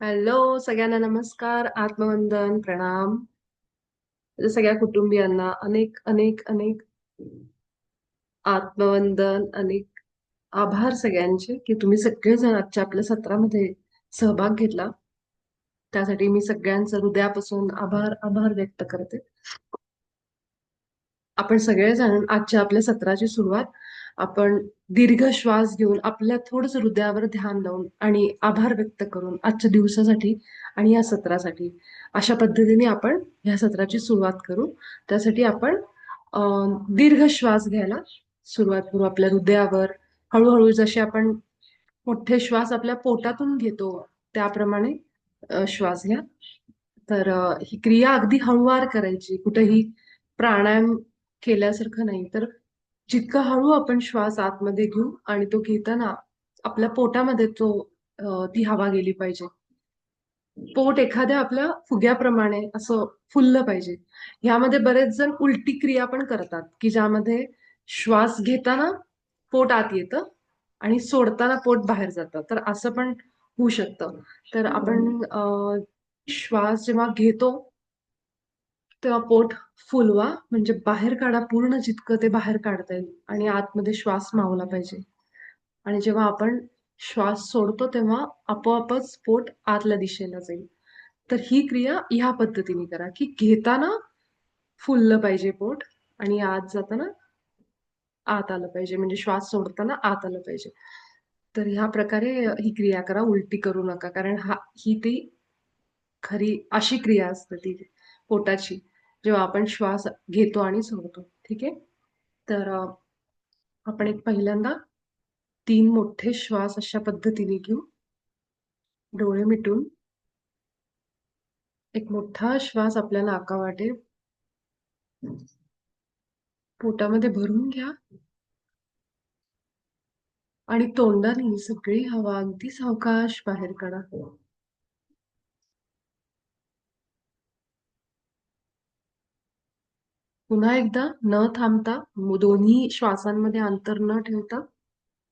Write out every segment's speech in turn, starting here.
Hello, सगळ्यांना नमस्कार, आत्मवंदन, प्रणाम. सगळ्या कुटुंबियांना अनेक अनेक अनेक आत्मवंदन, अनेक आभार सगळ्यांचे की तुम्ही सगळेजण आजच्या आपल्या सत्रामध्ये सहभाग घेतला. त्यासाठी मी सगळ्यांचं हृदयापासून आभार आभार व्यक्त करते. आपण सगळेजण आजच्या आपल्या सत्राची सुरुवात आपण दीर्घ श्वास घेऊन आपल्या थोडंसं हृदयावर ध्यान लावून आणि आभार व्यक्त करून आजच्या दिवसासाठी आणि या सत्रासाठी अशा पद्धतीने आपण या सत्राची सुरुवात करू. त्यासाठी आपण दीर्घ श्वास घ्यायला सुरुवात करू आपल्या हृदयावर. हळूहळू जसे आपण मोठे श्वास आपल्या पोटातून घेतो त्याप्रमाणे श्वास घ्या. तर ही क्रिया अगदी हळूवार करायची, कुठेही प्राणायाम केल्यासारखं नाही. तर जितका हळू आपण श्वास आतमध्ये घेऊ आणि तो घेताना आपल्या पोटामध्ये ती हवा गेली पाहिजे. पोट एखाद्या आपल्या फुग्याप्रमाणे असं फुललं पाहिजे. ह्यामध्ये बरेच जण उलटी क्रिया पण करतात, की ज्यामध्ये श्वास घेताना पोट आत येतं आणि सोडताना पोट बाहेर जातं. तर असं पण होऊ शकतं. तर आपण श्वास जेव्हा घेतो तेव्हा पोट फुलवा, म्हणजे बाहेर काढा पूर्ण जितकं ते बाहेर काढता येईल आणि आतमध्ये श्वास मावला पाहिजे. आणि जेव्हा आपण श्वास सोडतो तेव्हा आपोआपच पोट आतल्या दिशेला जाईल. तर ही क्रिया ह्या पद्धतीने करा, की घेताना फुललं पाहिजे पोट आणि आत जाताना आत आलं पाहिजे, म्हणजे श्वास सोडताना आत आलं पाहिजे. तर ह्या प्रकारे ही क्रिया करा, उलटी करू नका. कारण ही ती खरी अशी क्रिया असते ती पोटाची, जेव्हा आपण श्वास घेतो आणि सोडतो. ठीक आहे? तर आपण एक पहिल्यांदा 3 मोठे श्वास अशा पद्धतीने घेऊ. डोळे मिटून एक मोठा श्वास आपल्या नाकावाटे पोटामध्ये भरून घ्या आणि तोंडाने सगळी हवा अगदी सावकाश बाहेर काढा. पुन्हा एकदा न थांबता दोन्ही श्वासांमध्ये अंतर न ठेवता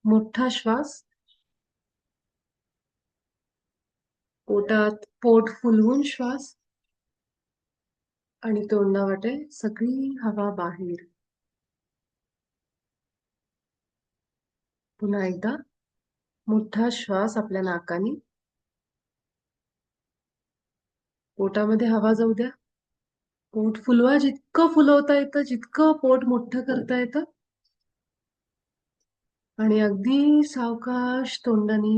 मोठा श्वास पोटात पोट फुलवून श्वास आणि तोंडावाटे सगळी हवा बाहेर. पुन्हा एकदा मोठा श्वास आपल्या नाकाने पोटामध्ये हवा जाऊ द्या. पोट फुलवा, जितकं फुलवता येतं, जितकं पोट मोठं करता येतं. आणि अगदी सावकाश तोंडाने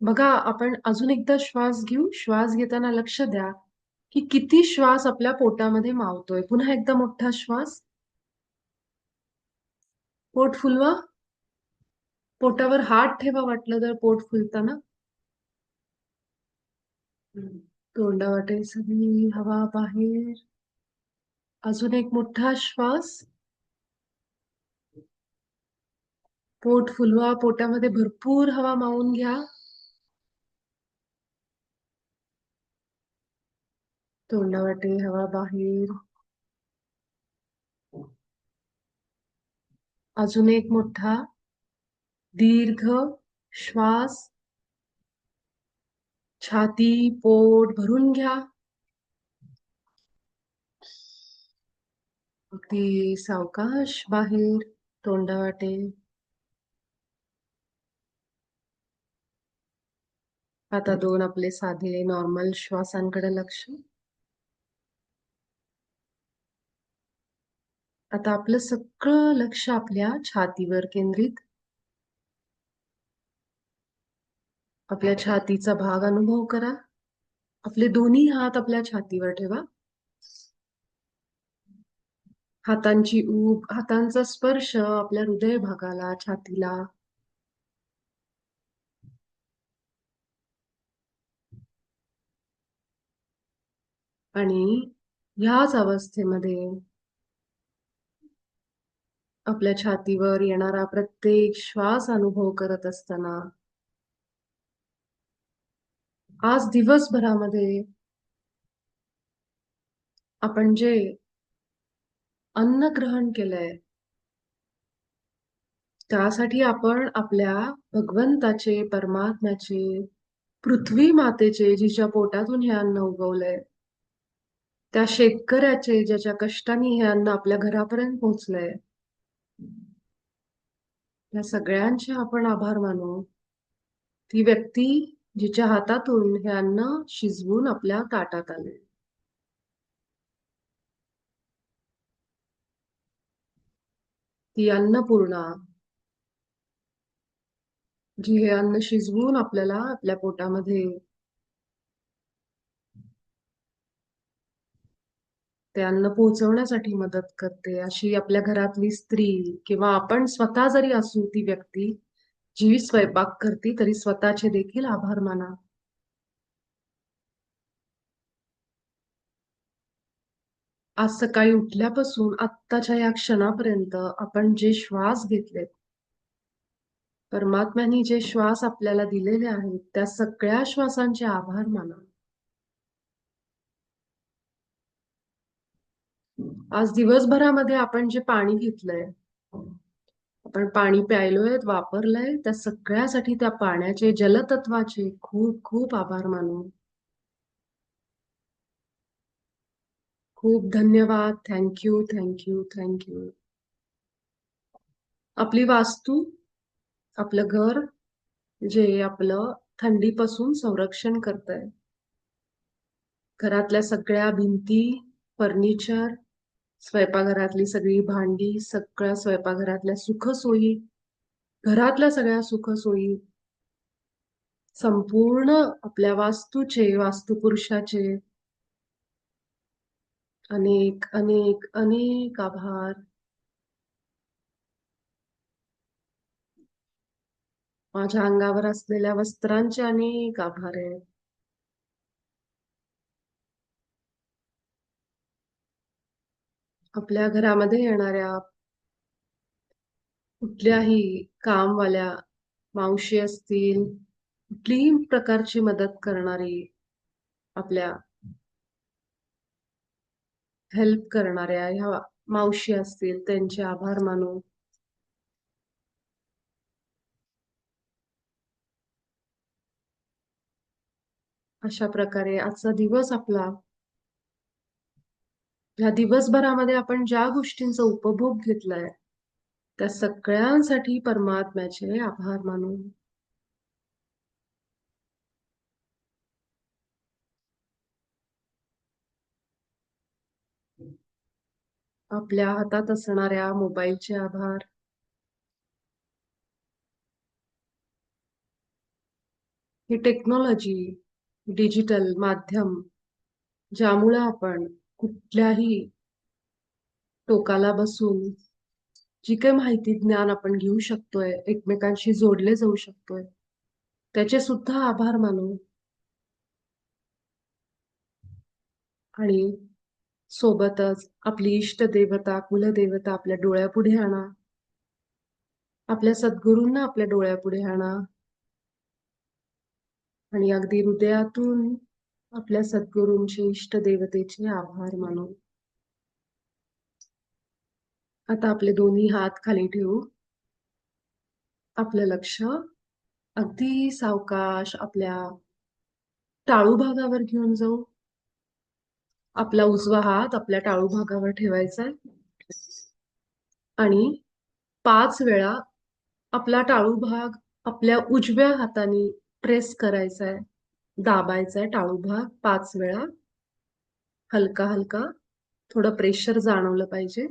बघा, आपण अजून एकदा श्वास घेऊ. श्वास घेताना लक्ष द्या की किती श्वास आपल्या पोटामध्ये मावतोय. पुन्हा एकदा मोठा श्वास. पोट फुलवा. पोटावर हात ठेवा वाटलं तर पोट फुलताना. तोंडावाटे सगळी हवा बाहेर. अजून एक मोठा श्वास. पोट फुलवा. पोटामध्ये भरपूर हवा मावून घ्या. तोंडावाटे हवा बाहेर. अजून एक मोठा दीर्घ श्वास. छाती पोट भरून घ्या. अगदी सावकाश बाहेर तोंडावाटे. आता 2 आपले साधे नॉर्मल श्वासांकडे लक्ष. आता आपलं सगळं लक्ष आपल्या छातीवर केंद्रित. आपल्या छातीचा भाग अनुभव करा. आपले दोन्ही हात आपल्या छातीवर ठेवा. हातांची ऊब, हातांचा स्पर्श आपल्या हृदय भागाला, छातीला. आणि ह्याच अवस्थेमध्ये आपल्या छातीवर येणारा प्रत्येक श्वास अनुभव करत असताना आज दिवसभरामध्ये आपण जे अन्न ग्रहण केलंय त्यासाठी आपण आपल्या भगवंताचे, परमात्म्याचे, पृथ्वी मातेचे, जिच्या पोटातून हे अन्न उगवलंय, त्या शेतकऱ्याचे, ज्याच्या कष्टाने हे अन्न आपल्या घरापर्यंत पोहोचलंय, या सगळ्यांचे आपण आभार मानू. ती व्यक्ती जिच्या हातातून हे अन्न शिजवून आपल्या ताटात आले, ती अन्नपूर्णा, जी हे अन्न शिजवून आपल्याला आपल्या पोटामध्ये ते अन्न पोहोचवण्यासाठी मदत करते, अशी आपल्या घरातली स्त्री किंवा आपण स्वतः जरी असू ती व्यक्ती जी स्वयंपाक करते, तरी स्वतःचे देखील आभार माना. आज सकाळी उठल्यापासून आत्ताच्या या क्षणापर्यंत आपण जे श्वास घेतलेत, परमात्म्याने जे श्वास आपल्याला दिलेले आहेत, त्या सगळ्या श्वासांचे आभार माना. आज दिवसभरामध्ये आपण जे पाणी घेतलंय, आपण पाणी प्यायलोय, वापरलंय, त्या सगळ्यासाठी त्या पाण्याचे, जलतत्वाचे खूप खूप आभार मानू. खूप धन्यवाद. Thank you, thank you, thank you. आपली वास्तू, आपलं घर, जे आपलं थंडीपासून संरक्षण करतंय. घरातल्या सगळ्या भिंती, फर्निचर, स्वयंपाकघरातली सगळी भांडी, सगळ्या स्वयंपाकघरातल्या सुखसोयी, घरातल्या सगळ्या सुखसोयी, संपूर्ण आपल्या वास्तूचे, वास्तुपुरुषाचे अनेक अनेक अनेक आभार. माझ्या अंगावर असलेल्या वस्त्रांचे अनेक आभार आहेत. आपल्या घरामध्ये येणाऱ्या कुठल्याही कामवाल्या मावशी असतील, कुठलीही प्रकारची मदत करणारी, आपल्या हेल्प करणाऱ्या ह्या मावशी असतील, त्यांचे आभार मानू. अशा प्रकारे आजचा दिवस आपला, या दिवसभरामध्ये आपण ज्या गोष्टींचा उपभोग घेतलाय, त्या सगळ्यांसाठी परमात्म्याचे आभार मानू. आपल्या हातात असणाऱ्या मोबाईलचे आभार, ही टेक्नॉलॉजी, डिजिटल माध्यम, ज्यामुळे आपण कुठल्याही टोकाला बसून जी काही माहिती ज्ञान आपण घेऊ शकतोय, एकमेकांशी जोडले जाऊ शकतोय, त्याचे सुद्धा आभार मानू. आणि सोबतच आपली इष्ट देवता, कुलदेवता आपल्या डोळ्यापुढे आणा. आपल्या सद्गुरूंना आपल्या डोळ्यापुढे आणा आणि अगदी हृदयातून आपल्या सद्गुरूंचे, इष्ट देवतेचे आभार मानू. आता आपले दोन्ही हात खाली ठेवू. आपलं लक्ष अगदी सावकाश आपल्या टाळू भागावर घेऊन जाऊ. आपला उजवा हात आपल्या टाळू भागावर ठेवायचा आहे आणि 5 वेळा आपला टाळू भाग आपल्या उजव्या हाताने प्रेस करायचा आहे, दाबायचा आहे टाळू भाग 5 वेळा. हलका हलका, थोडं प्रेशर जाणवलं पाहिजे.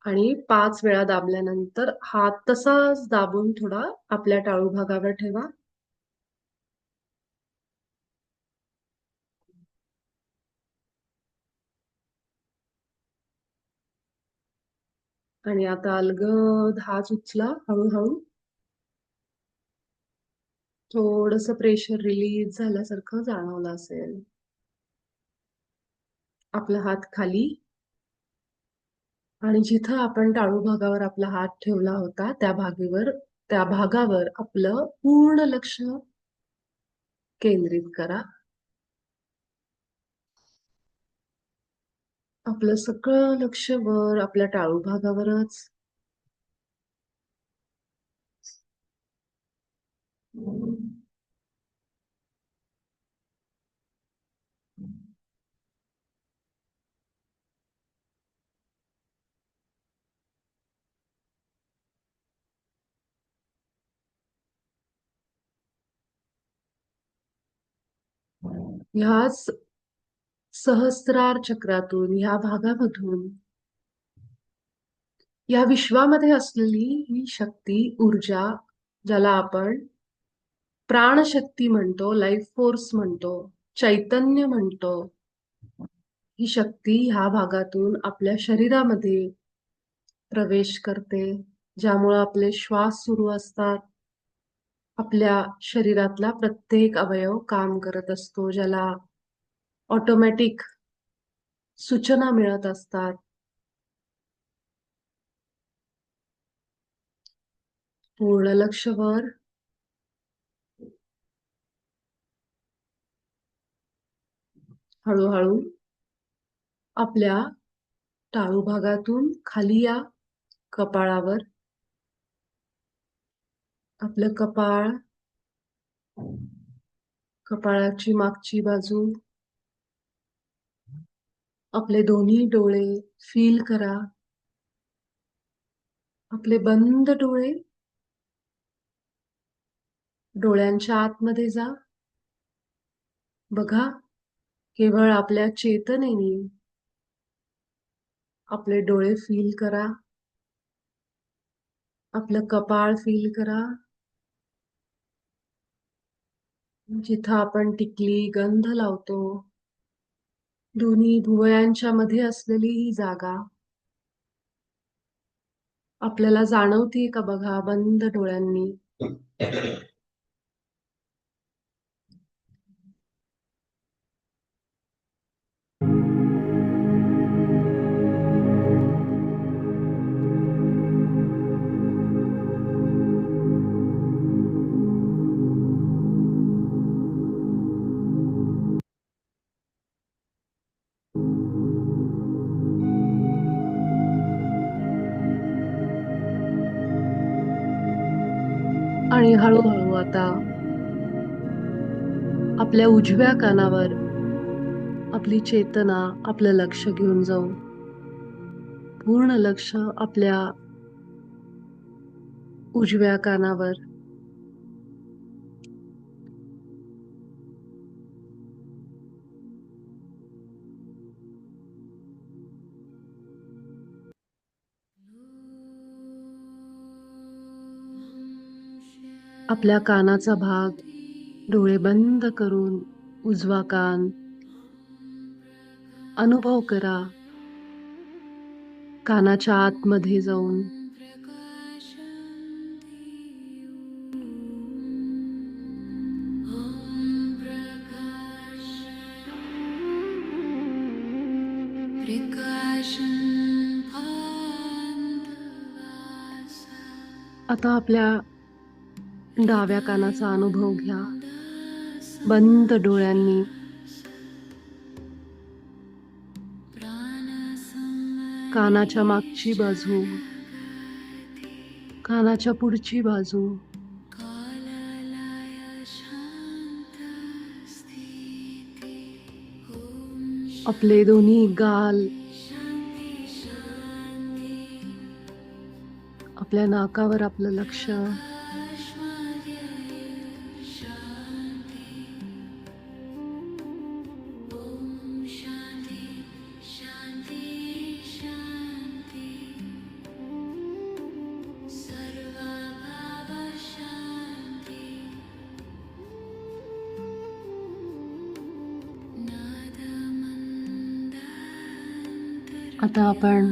आणि 5 वेळा दाबल्यानंतर हात तसाच दाबून थोडा आपल्या टाळू भागावर ठेवा. आणि आता अलगद हात उचला हळूहळू. थोडस प्रेशर रिलीज झाल्यासारखं जाणवलं असेल. आपला हात खाली. आणि जिथं आपण टाळू भागावर आपला हात ठेवला होता त्या भागावर आपलं पूर्ण लक्ष केंद्रित करा. आपलं सगळं लक्ष वर आपल्या टाळू भागावरच. ह्याच सहस्रार चक्रातून, ह्या भागामधून, या विश्वामध्ये असलेली ही शक्ती, ऊर्जा, ज्याला आपण प्राणशक्ती म्हणतो, लाईफ फोर्स म्हणतो, चैतन्य म्हणतो, ही शक्ती ह्या भागातून आपल्या शरीरामध्ये प्रवेश करते, ज्यामुळे आपले श्वास सुरू असतात. आपल्या शरीरातला प्रत्येक अवयव काम करत असतो, ज्याला ऑटोमॅटिक सूचना मिळत असतात. पूर्ण लक्ष वर. हळूहळू आपल्या टाळू भागातून खाली या, कपाळावर. आपलं कपाळ, कपाळाची मागची बाजू, आपले दोन्ही डोळे फील करा. आपले बंद डोळे, डोळ्यांच्या आतमध्ये जा. बघा, केवळ आपल्या चेतनेने आपले डोळे फील करा. आपलं कपाळ फील करा. जिथं आपण टिकली, गंध लावतो, दोन्ही भुवयांच्या मध्ये असलेली ही जागा आपल्याला जाणवते का बघा, बंद डोळ्यांनी. आणि हळूहळू आता आपल्या उजव्या कानावर आपली चेतना, आपलं लक्ष घेऊन जाऊ. पूर्ण लक्ष आपल्या उजव्या कानावर. आपल्या कानाचा भाग डोळे बंद करून उजवा कान अनुभव करा. कानाच्या आतमध्ये जाऊन आता आपल्या डाव्या कानाचा अनुभव घ्या. बंद डोळ्यांनी. कानाच्या मागची बाजू, कानाच्या पुढची बाजू, आपले दोन्ही गाल, आपल्या नाकावर आपलं लक्ष. आता आपण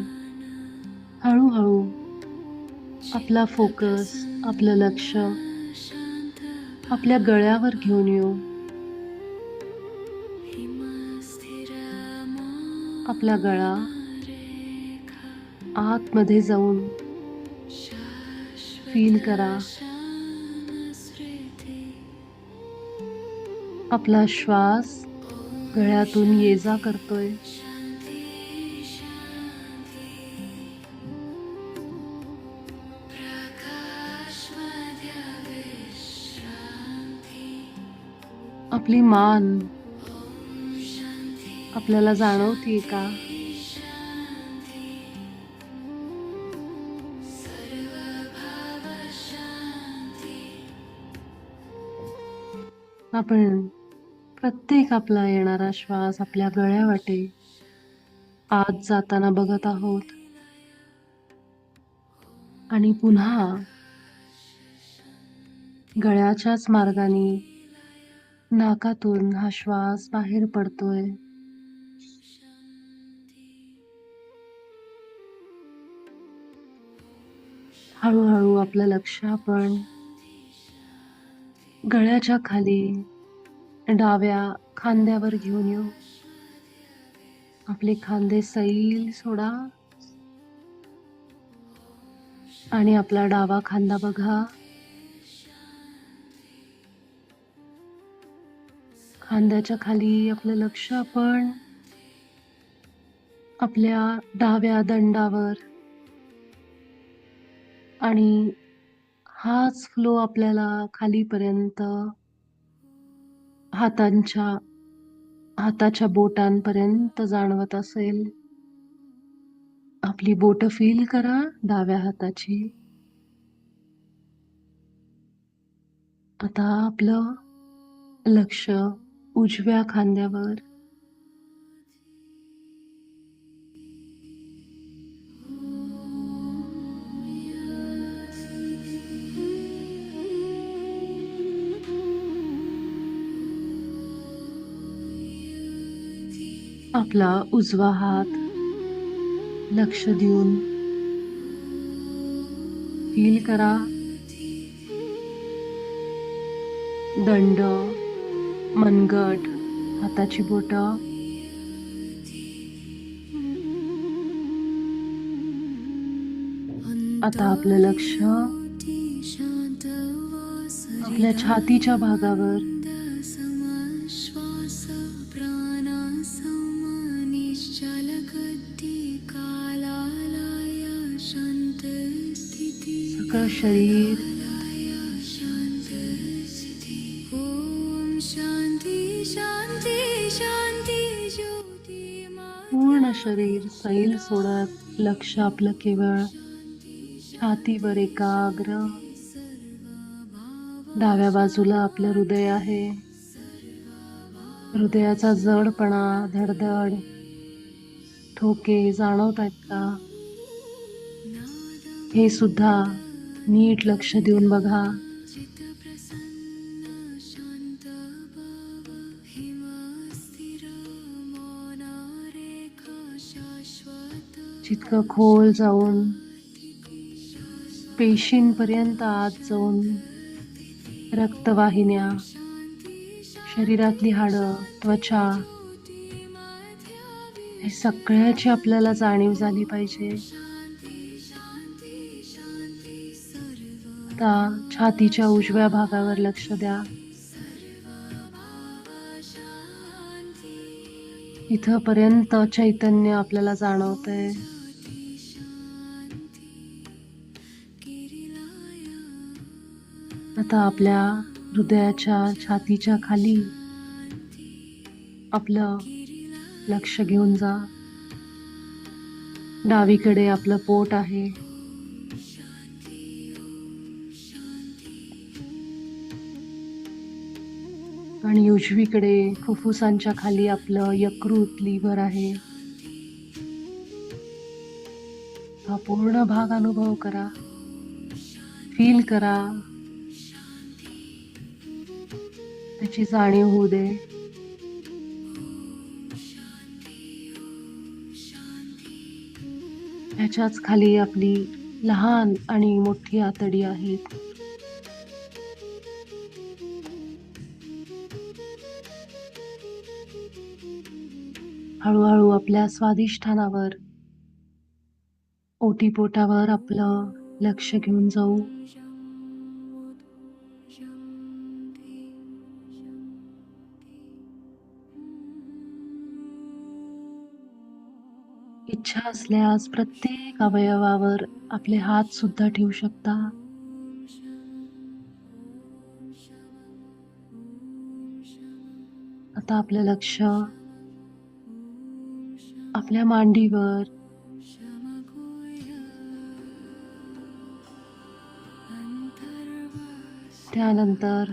हळूहळू आपला फोकस, आपलं लक्ष आपल्या गळ्यावर घेऊन येऊ. आपला गळा आतमध्ये जाऊन फील करा. आपला श्वास गळ्यातून ये-जा करतोय. आपली मान आपल्याला जाणवतीये का? आपण प्रत्येक आपला येणारा श्वास आपल्या गळ्यावाटे आत जाताना बघत आहोत आणि पुन्हा गळ्याच्याच मार्गाने नाकातून हा श्वास बाहेर पडतोय. हळूहळू आपलं लक्ष आपण गळ्याच्या खाली डाव्या खांद्यावर घेऊन येऊ. आपले खांदे सैल सोडा आणि आपला डावा खांदा बघा. खांद्याच्या खाली आपलं लक्ष आपण आपल्या डाव्या दंडावर आणि हाच फ्लो आपल्याला खालीपर्यंत हाताच्या बोटांपर्यंत जाणवत असेल. आपली बोट फील करा डाव्या हाताची. आता आपलं लक्ष उजव्या खांद्यावर. आपला उजवा हात लक्ष देऊन फील करा. दंड, मनगट, हाताची बोटं. आता आपलं लक्ष आपल्या छातीच्या भागावर. सगळं शरीर पूर्ण शरीर सैल सोडत लक्ष आपलं केवळ छातीवर एकाग्र. डाव्या बाजूला आपलं हृदय आहे. हृदयाचा जडपणा, धडधड, ठोके जाणवत आहेत का? हे सुद्धा नीट लक्ष देऊन बघा. जितकं खोल जाऊन पेशींपर्यंत आत जाऊन रक्तवाहिन्या, शरीरातली हाडं, त्वचा हे सगळ्याची आपल्याला जाणीव झाली पाहिजे. आता छातीच्या उजव्या भागावर लक्ष द्या. इथपर्यंत चैतन्य आपल्याला जाणवतंय. आता आपल्या हृदयाच्या छातीच्या खाली आपलं लक्ष घेऊन जा. डावीकडे आपलं पोट आहे. आणि उजवीकडे फुफ्फुसांच्या खाली आपलं यकृत, लिव्हर आहे. हा पूर्ण भाग अनुभव करा, फील करा, त्याची जाणीव होऊ दे. ह्याच्याच खाली आपली लहान आणि मोठी आतडी आहेत. हळूहळू आपल्या स्वाधिष्ठानावर, ओटीपोटावर आपलं लक्ष घेऊन जाऊ. इच्छा असल्यास प्रत्येक अवयवावर आपले हात सुद्धा ठेवू शकता. आता आपलं लक्ष आपल्या मांडीवर, त्यानंतर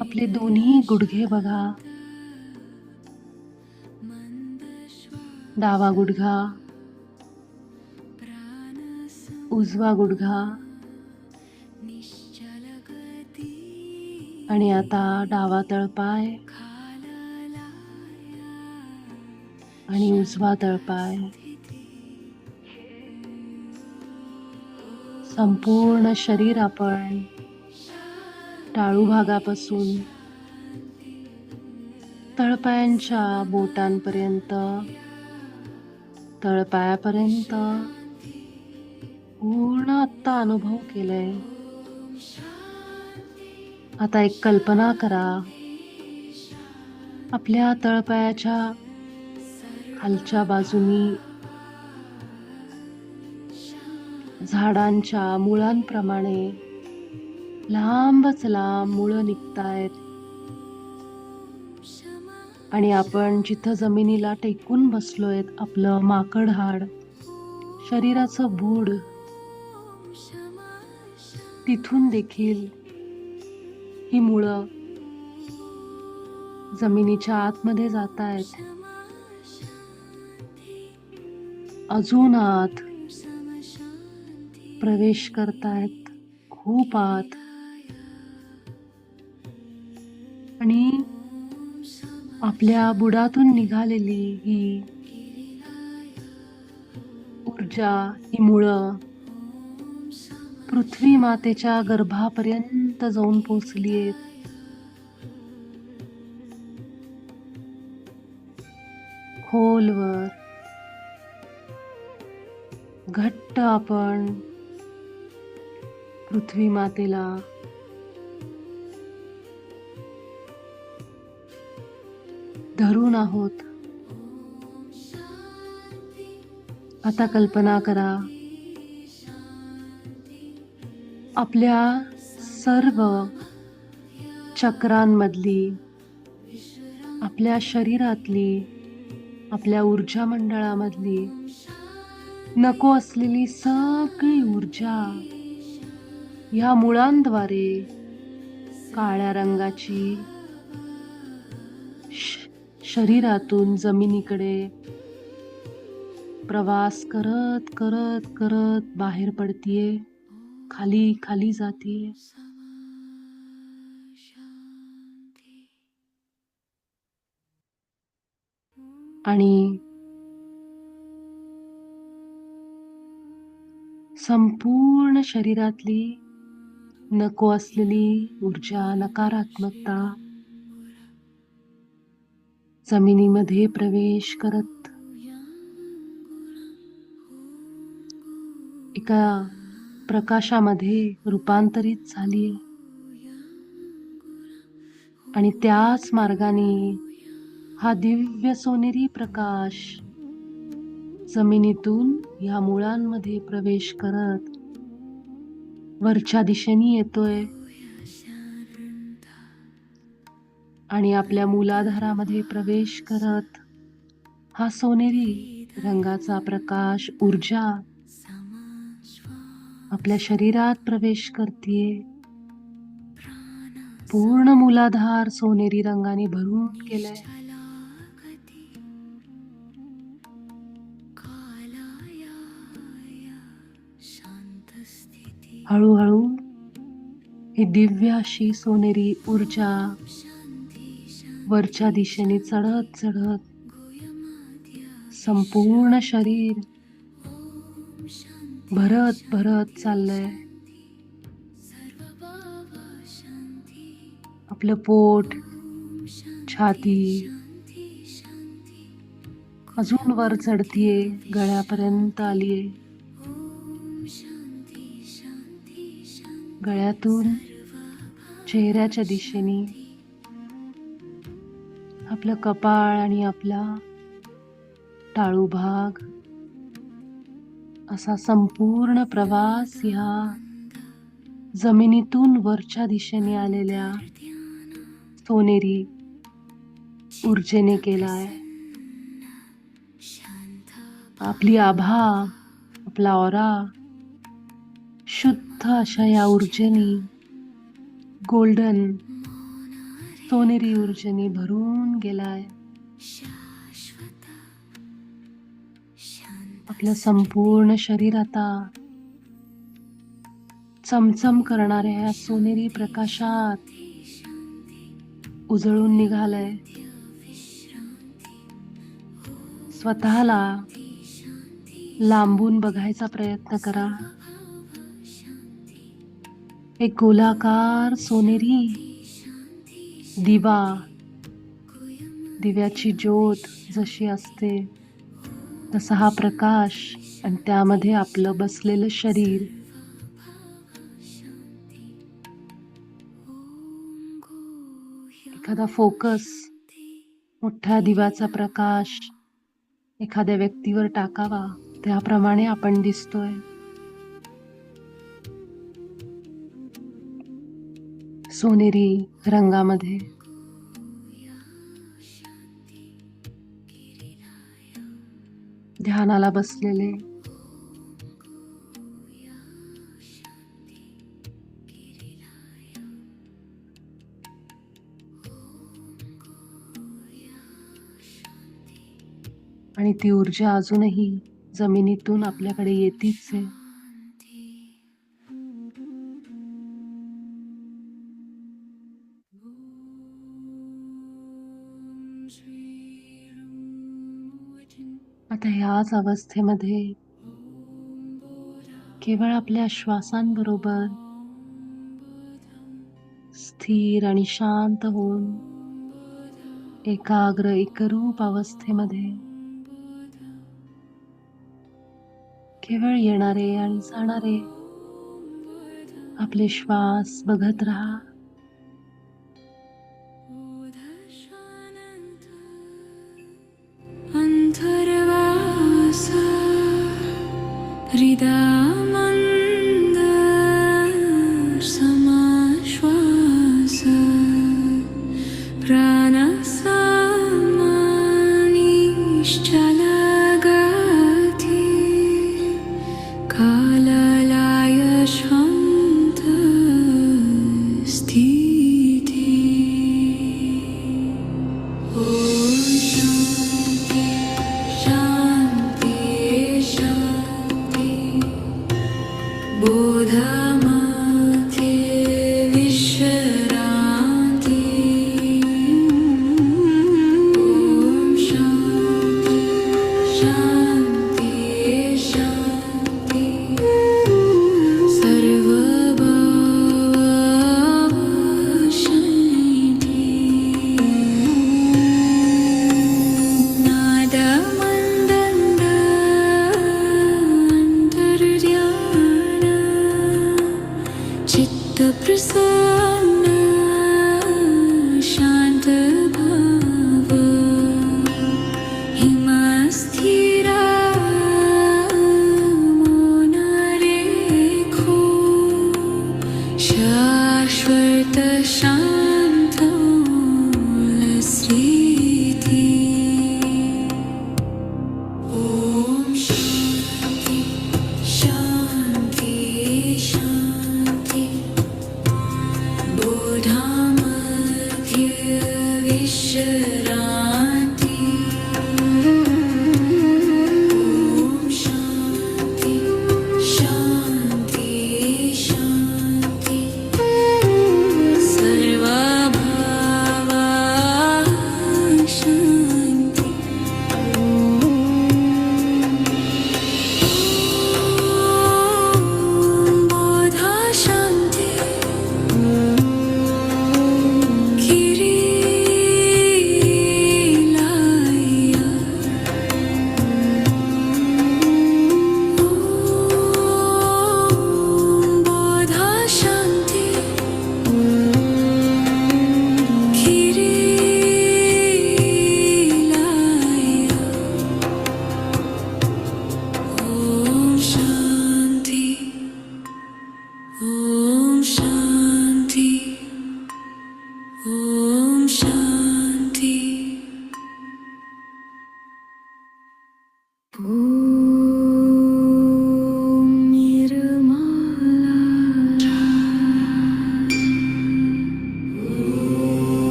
आपले दोन्ही गुडघे बघा. डावा गुडघा, उजवा गुडघा आणि आता डावा तळपाय आणि उजवा तळपाय. संपूर्ण शरीर आपण टाळू भागापासून तळपायांच्या बोटांपर्यंत, तळपायापर्यंत पूर्ण आत्ता अनुभव केलाय. आता एक कल्पना करा, आपल्या तळपायाच्या खालच्या बाजूनी झाडांच्या मुळांप्रमाणे लांबच लांब मुळं निघतायत आणि आपण जिथं जमिनीला टेकून बसलोय, आपलं माकड हाड, शरीराचं बूड, तिथून देखील ही मुळं जमिनीच्या आतमध्ये जातायत. अजून आत प्रवेश करतायत, खूप आत. आणि आपल्या बुडातून निघालेली ही ऊर्जा, ही मुळं पृथ्वी मातेच्या गर्भापर्यंत जाऊन पोचलीयेत. खोलवर घट्ट आपण पृथ्वी मातेला धरून आहोत. आता कल्पना करा, आपल्या सर्व चक्रांमधली, आपल्या शरीरातली, आपल्या ऊर्जा मंडळामधली नको असलेली सगळी ऊर्जा या मुळांद्वारे काळ्या रंगाची शरीरातून जमिनीकडे प्रवास करत करत करत बाहेर पडतीये, खाली खाली जातीये. आणि संपूर्ण शरीरातली नको असलेली ऊर्जा, नकारात्मकता जमिनीमध्ये प्रवेश करत एका प्रकाशामध्ये रूपांतरित झाली आणि त्याच मार्गाने हा दिव्य सोनेरी प्रकाश जमिनीतून या मुळांमध्ये प्रवेश करत वरच्या दिशेने येतोय आणि आपल्या मूलाधारामध्ये प्रवेश करत हा सोनेरी रंगाचा प्रकाश, ऊर्जा आपल्या शरीरात प्रवेश करतीये. पूर्ण मूलाधार सोनेरी रंगाने भरून गेलाय. हळूहळू ही दिव्य अशी सोनेरी ऊर्जा वरच्या दिशेने चढत चढत संपूर्ण शरीर भरत भरत चाललंय. आपलं पोट, छाती अजून वर चढतीये, गळ्यापर्यंत आलीये. गळ्यातून चेहऱ्याच्या दिशेने आपलं कपाळ आणि आपला टाळू भाग असा संपूर्ण प्रवास ह्या जमिनीतून वरच्या दिशेने आलेल्या सोनेरी ऊर्जेने केलाय. आपली आभा, आपला ऑरा शुद्ध अशा या ऊर्जेने, गोल्डन सोनेरी ऊर्जेने भरून गेलाय. आपलं संपूर्ण शरीर आता चमचम करणाऱ्या या सोनेरी प्रकाशात उजळून निघालंय. स्वतःला लांबून बघायचा प्रयत्न करा. एक गोलाकार सोनेरी दिवा, दिव्याची ज्योत जशी असते तसा हा प्रकाश, आणि त्यामध्ये आपलं बसलेलं शरीर. एखादा फोकस, मोठ्या दिव्याचा प्रकाश एखाद्या व्यक्तीवर टाकावा, त्याप्रमाणे आपण दिसतोय. सोनेरी रंगामध्ये. ध्यानाला बसलेले. आणि ती ऊर्जा अजूनही जमिनीतून आपल्याकडे येतीच आहे. आता ह्याच अवस्थेमध्ये केवळ आपल्या श्वासांबरोबर स्थिर आणि शांत होऊन एकाग्र एकरूप अवस्थेमध्ये केवळ येणारे आणि जाणारे आपले श्वास बघत राहा. अंतर्वास हृदयामंद समाश्वास प्राणसमानिश्चलगती काललय शांत स्थिती. शांती शांती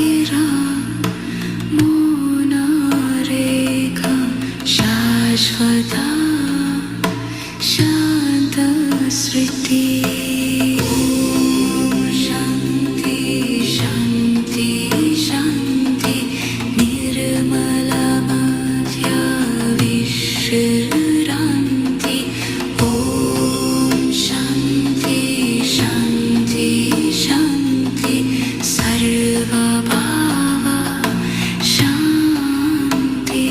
स्थिरा मौनरेखा शाश्वता शान्तस्मृति शान्ति शान्ति शान्ति निर्मलमध्या विश्रान्ति ॐ शान्ति शान्ति शान्ति सर्वभाव शान्ति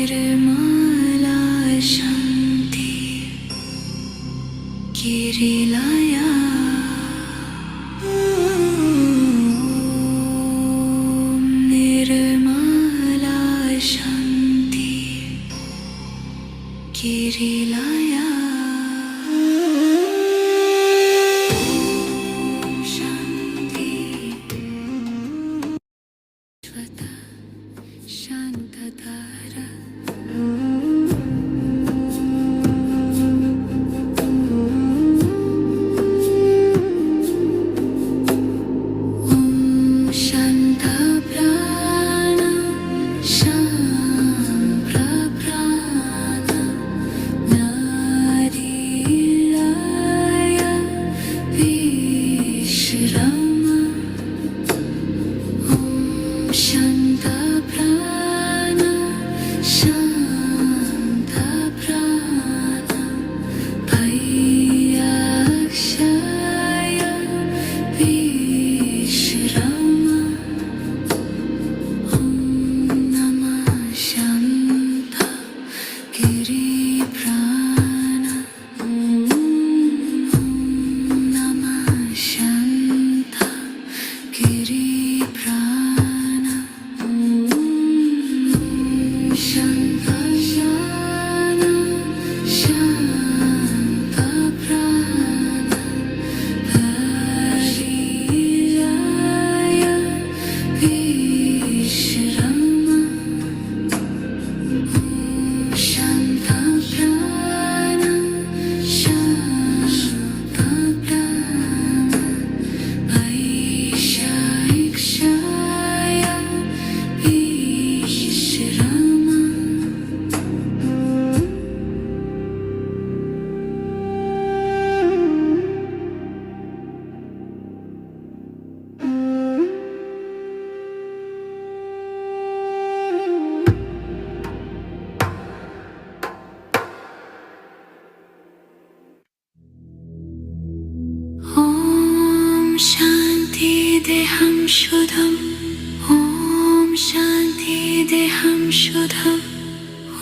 निर्मला शान्ति गिरिलया निर्मला शान्ति गिरिलया शान्ति स्वता शान्ततारा शान्तप्राण शान्तप्राण नारीलय विश्राम शान्तप्राण शान्तप्राण भयक्षय विश्राम नमः शान्त गिरिप्राण नमः शान्त गिरिप्राण शान्त शान शान्तप्राण हरिलय विश्राम शान्तप्राण शान्तप्राण वैशाक्षय विश्राम ॐ शान्ति देहं शुद्धम् ॐ शान्ति देहं शुद्धम्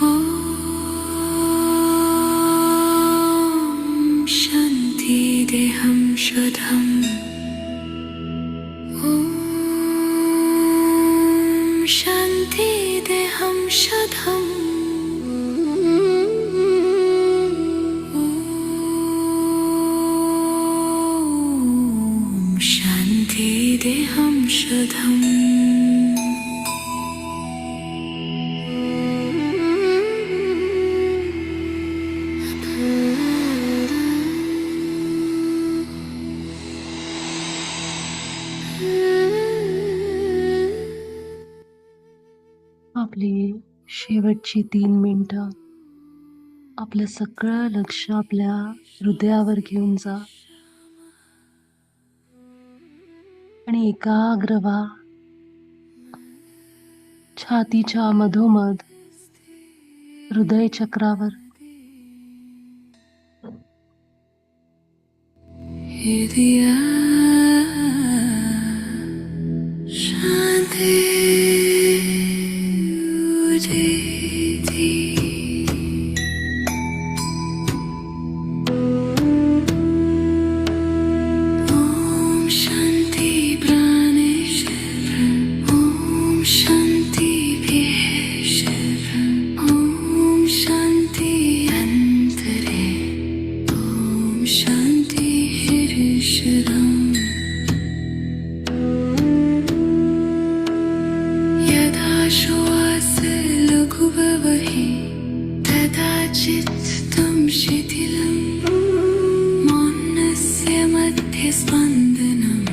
ॐ शान्ति देहं शुद्धम् ॐ शान्ति देहं शुद्धम् ॐ शान्ति देहं शुद्धम् आपली शेवटची 3 मिनिटं आपलं सगळं लक्ष आपल्या हृदयावर घेऊन जा आणि एकाग्र व्हा. छातीच्या मधोमध हृदय चक्रावर हृदया शान्ति उदिति ॐ शान्ति प्राणेश्वर ॐ शान्ति विश्वर ॐ शान्ति अन्तरे ॐ शान्ति हृदयम् श्वास लघु बवहि कदाचित् तं शिथिलं मौनस्य मध्ये स्पन्दनं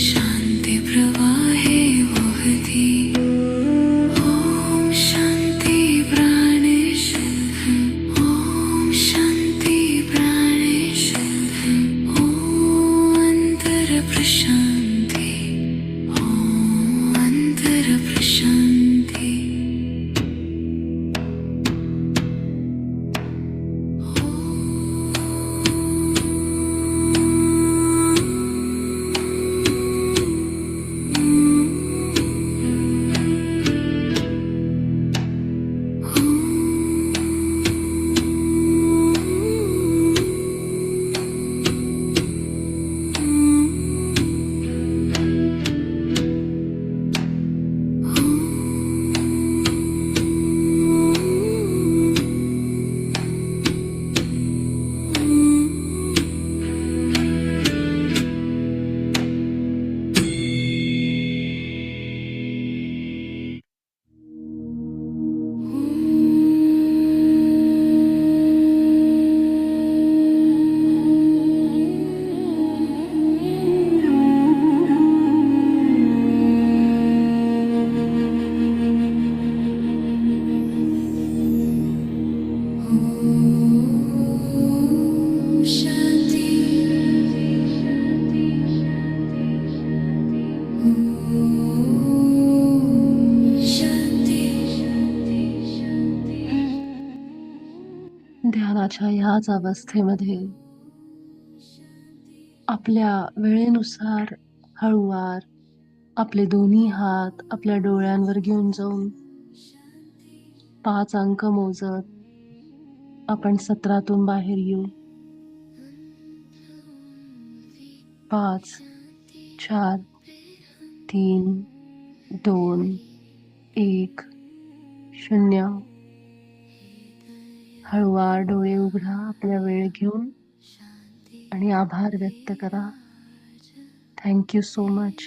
शान्तिप्रवाहे वहति ॐ शान्ति प्राणेश्वर ॐ शान्ति प्राणेश्वर ॐ अन्तरप्रशान्ति ॐ अन्तरप्रशान्ति ध्यानाच्या ह्याच अवस्थेमध्ये आपल्या वेळेनुसार हळूवार आपले दोन्ही हात आपल्या डोळ्यांवर घेऊन जाऊन 5 अंक मोजत आपण सत्रातून बाहेर येऊ. 5 4 3 2 1 0. हळूवार डोळे उघडा, आपला वेळ घेऊन आणि आभार व्यक्त करा. Thank you so much.